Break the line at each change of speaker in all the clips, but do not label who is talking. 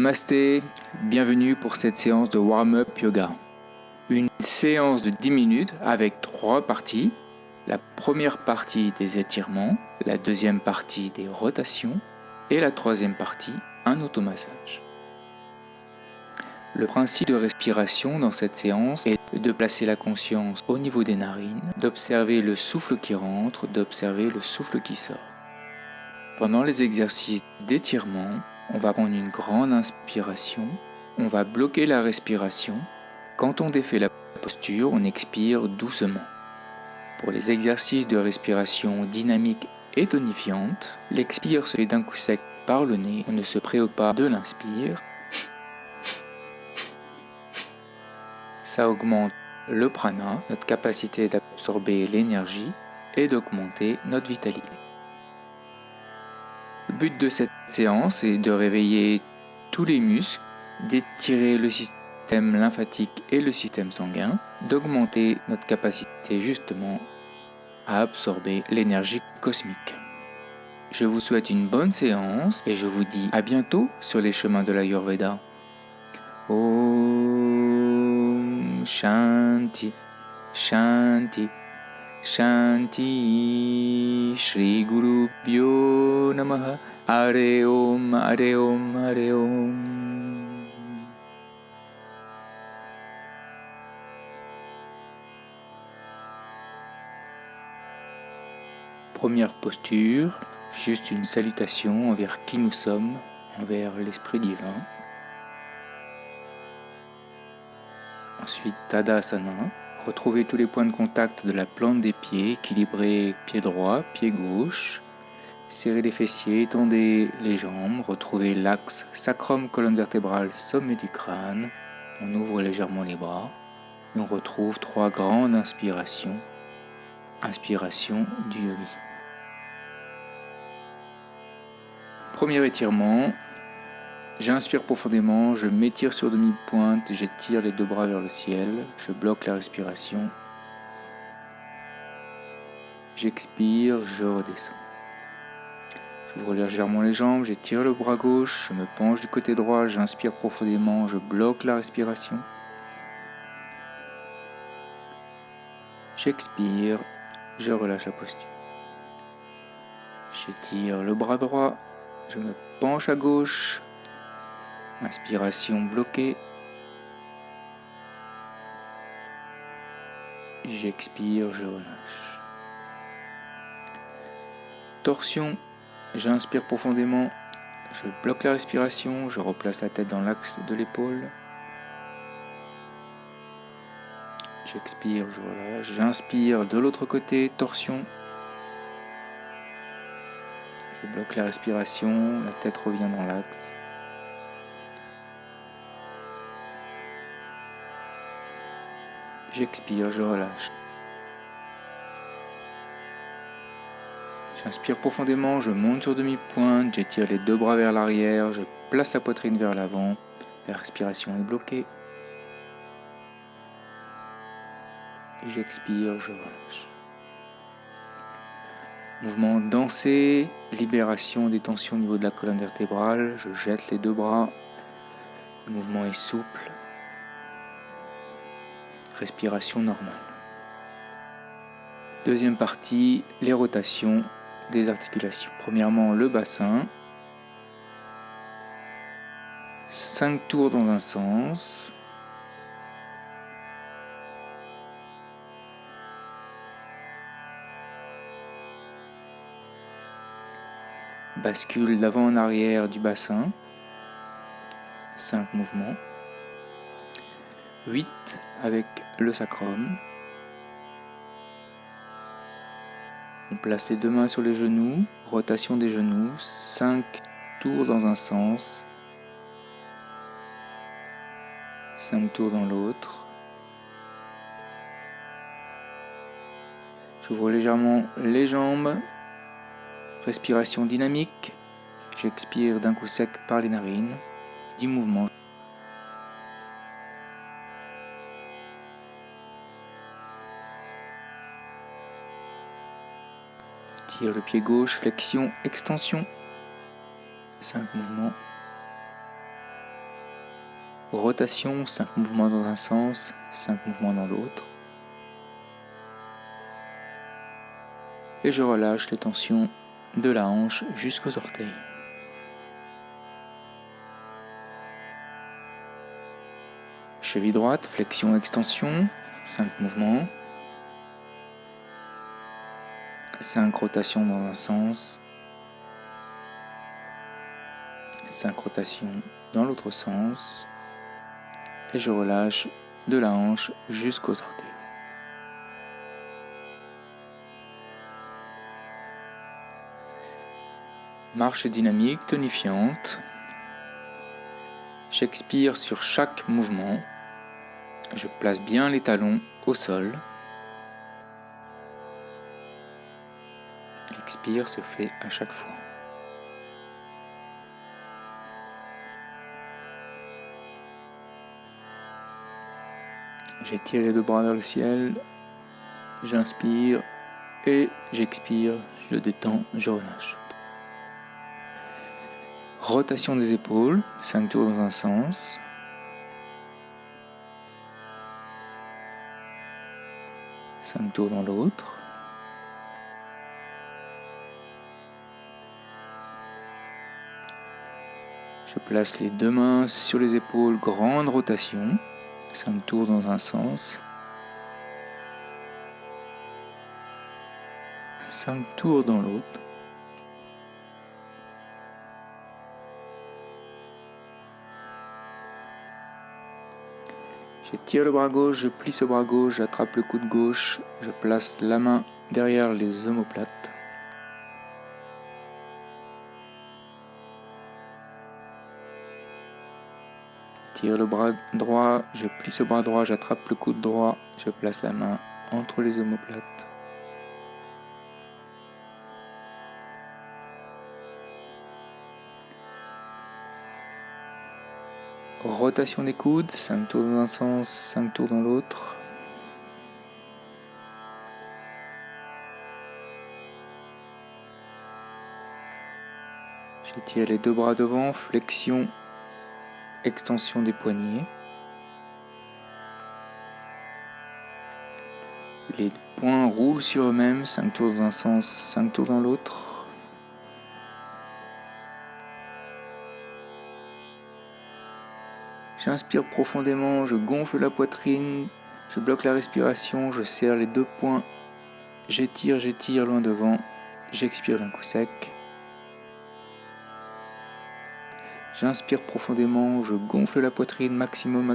Namasté, bienvenue pour cette séance de warm-up yoga. Une séance de 10 minutes avec 3 parties. La première partie des étirements, la deuxième partie des rotations et la troisième partie, un automassage. Le principe de respiration dans cette séance est de placer la conscience au niveau des narines, d'observer le souffle qui rentre, d'observer le souffle qui sort. Pendant les exercices d'étirement, on va prendre une grande inspiration, on va bloquer la respiration. Quand on défait la posture, on expire doucement. Pour les exercices de respiration dynamique et tonifiante, l'expire se fait d'un coup sec par le nez, on ne se préoccupe pas de l'inspire. Ça augmente le prana, notre capacité d'absorber l'énergie et d'augmenter notre vitalité. Le but de cette séance est de réveiller tous les muscles, d'étirer le système lymphatique et le système sanguin, d'augmenter notre capacité justement à absorber l'énergie cosmique. Je vous souhaite une bonne séance et je vous dis à bientôt sur les chemins de l'Ayurveda. Om Shanti Shanti Shanti Shri Guru Pyo Namaha Hare Om Hare Om Hare Om. Première posture, juste une salutation envers qui nous sommes, envers l'Esprit divin. Ensuite, Tadasana. Retrouvez tous les points de contact de la plante des pieds, équilibrez pied droit, pied gauche. Serrez les fessiers, étendez les jambes, retrouvez l'axe sacrum, colonne vertébrale, sommet du crâne. On ouvre légèrement les bras. Et on retrouve 3 grandes inspirations. Inspiration du yogi. Premier étirement. J'inspire profondément, je m'étire sur demi-pointe, j'étire les 2 bras vers le ciel, je bloque la respiration. J'expire, je redescends. J'ouvre légèrement les jambes, j'étire le bras gauche, je me penche du côté droit, j'inspire profondément, je bloque la respiration. J'expire, je relâche la posture. J'étire le bras droit, je me penche à gauche. Inspiration bloquée. J'expire, je relâche. Torsion, j'inspire profondément, je bloque la respiration, je replace la tête dans l'axe de l'épaule. J'expire, je relâche. J'inspire de l'autre côté, torsion. Je bloque la respiration, la tête revient dans l'axe. J'expire, je relâche. J'inspire profondément, je monte sur demi-pointe, j'étire les 2 bras vers l'arrière, je place la poitrine vers l'avant, la respiration est bloquée. J'expire, je relâche. Mouvement dansé, libération des tensions au niveau de la colonne vertébrale, je jette les 2 bras, le mouvement est souple. Respiration normale. Deuxième partie, les rotations des articulations. Premièrement, le bassin. 5 tours dans un sens. Bascule d'avant en arrière du bassin. 5 mouvements. 8 avec le sacrum. On place les 2 mains sur les genoux, rotation des genoux, 5 tours dans un sens, 5 tours dans l'autre. J'ouvre légèrement les jambes, respiration dynamique, j'expire d'un coup sec par les narines, 10 mouvements. Tire le pied gauche, flexion, extension. 5 mouvements. Rotation, 5 mouvements dans un sens, 5 mouvements dans l'autre. Et je relâche les tensions de la hanche jusqu'aux orteils. Cheville droite, flexion, extension, 5 mouvements. 5 rotations dans un sens, 5 rotations dans l'autre sens, et je relâche de la hanche jusqu'aux orteils. Marche dynamique, tonifiante. J'expire sur chaque mouvement. Je place bien les talons au sol. L'expire se fait à chaque fois. J'étire les 2 bras vers le ciel. J'inspire et j'expire. Je détends, je relâche. Rotation des épaules, 5 tours dans un sens. 5 tours dans l'autre. Je place les 2 mains sur les épaules, grande rotation. 5 tours dans un sens. 5 tours dans l'autre. J'étire le bras gauche, je plie ce bras gauche, j'attrape le coude gauche, je place la main derrière les omoplates. Tire le bras droit, je plie ce bras droit, j'attrape le coude droit, je place la main entre les omoplates. Rotation des coudes, 5 tours dans un sens, 5 tours dans l'autre. J'étire les 2 bras devant, flexion, extension des poignets. Les poings roulent sur eux-mêmes, 5 tours dans un sens, 5 tours dans l'autre. J'inspire profondément, je gonfle la poitrine, je bloque la respiration, je serre les 2 poings, j'étire loin devant, j'expire d'un coup sec. J'inspire profondément, je gonfle la poitrine maximum,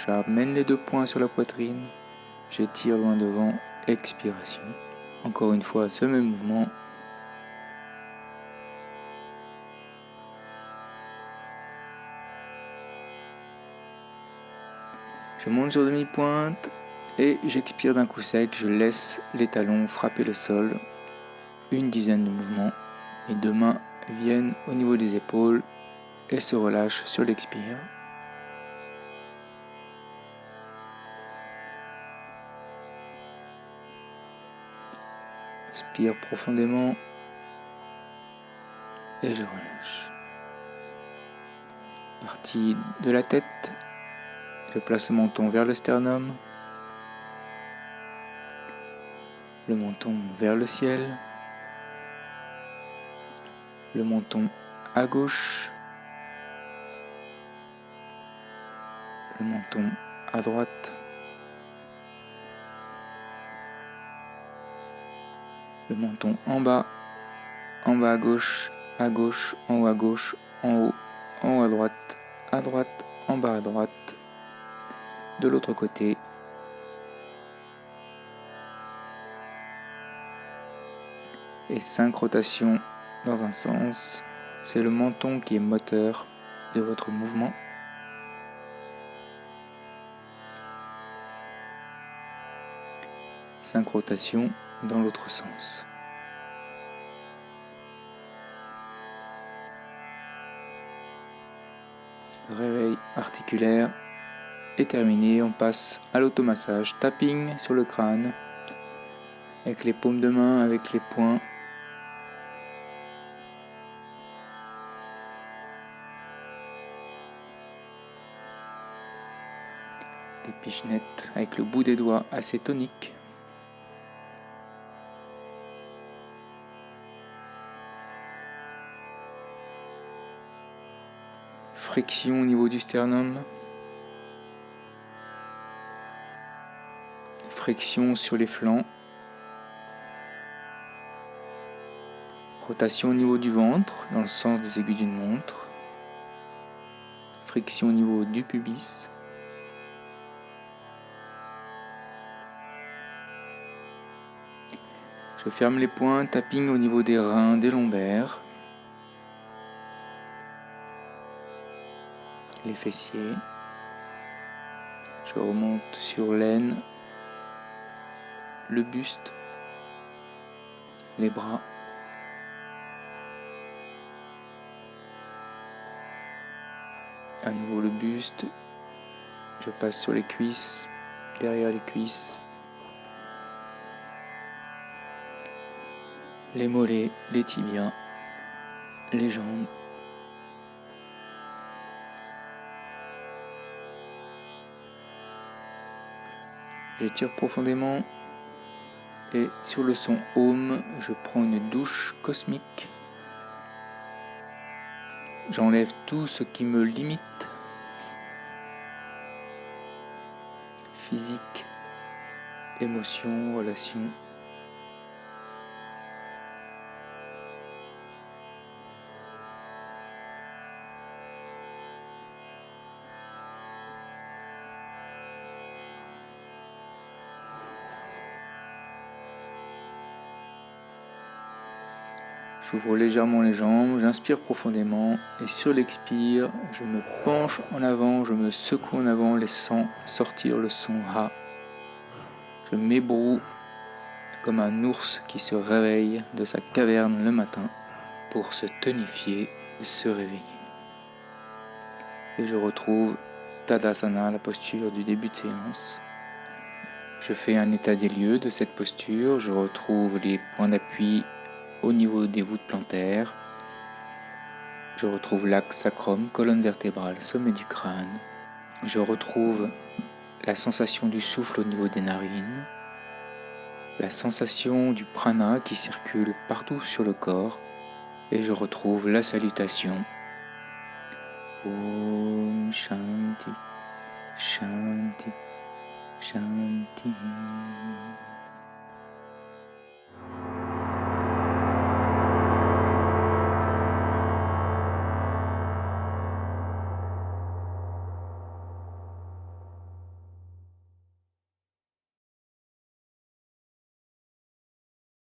j'amène les 2 poings sur la poitrine, j'étire loin devant, expiration. Encore une fois, ce même mouvement. Je monte sur demi-pointe et j'expire d'un coup sec, je laisse les talons frapper le sol. Une dizaine de mouvements. Mes 2 mains viennent au niveau des épaules et se relâchent sur l'expire. Inspire profondément et je relâche. Partie de la tête. Je place le menton vers le sternum, le menton vers le ciel, le menton à gauche, le menton à droite, le menton en bas à gauche, en haut à gauche, en haut à droite, en bas à droite. De l'autre côté, et 5 rotations dans un sens. C'est le menton qui est moteur de votre mouvement. Cinq rotations dans l'autre sens. Réveil articulaire est terminé, on passe à l'automassage, tapping sur le crâne, avec les paumes de main, avec les poings. pichenette avec le bout des doigts assez tonique. Friction au niveau du sternum. Friction sur les flancs. Rotation au niveau du ventre, dans le sens des aiguilles d'une montre. Friction au niveau du pubis. Je ferme les poings, tapping au niveau des reins, des lombaires. Les fessiers. Je remonte sur l'aine, le buste, les bras. À nouveau le buste, je passe sur les cuisses, derrière les cuisses, les mollets, les tibias, les jambes. J'étire profondément et sur le son Om, je prends une douche cosmique. J'enlève tout ce qui me limite. Physique, émotion, relation. J'ouvre légèrement les jambes, j'inspire profondément et sur l'expire, je me penche en avant, je me secoue en avant, laissant sortir le son Ha. Je m'ébroue comme un ours qui se réveille de sa caverne le matin pour se tonifier et se réveiller. Et je retrouve Tadasana, la posture du début de séance. Je fais un état des lieux de cette posture, je retrouve les points d'appui au niveau des voûtes plantaires. Je retrouve l'axe sacrum, colonne vertébrale, sommet du crâne. Je retrouve la sensation du souffle au niveau des narines, la sensation du prana qui circule partout sur le corps, et je retrouve la salutation. Om Shanti, Shanti, Shanti.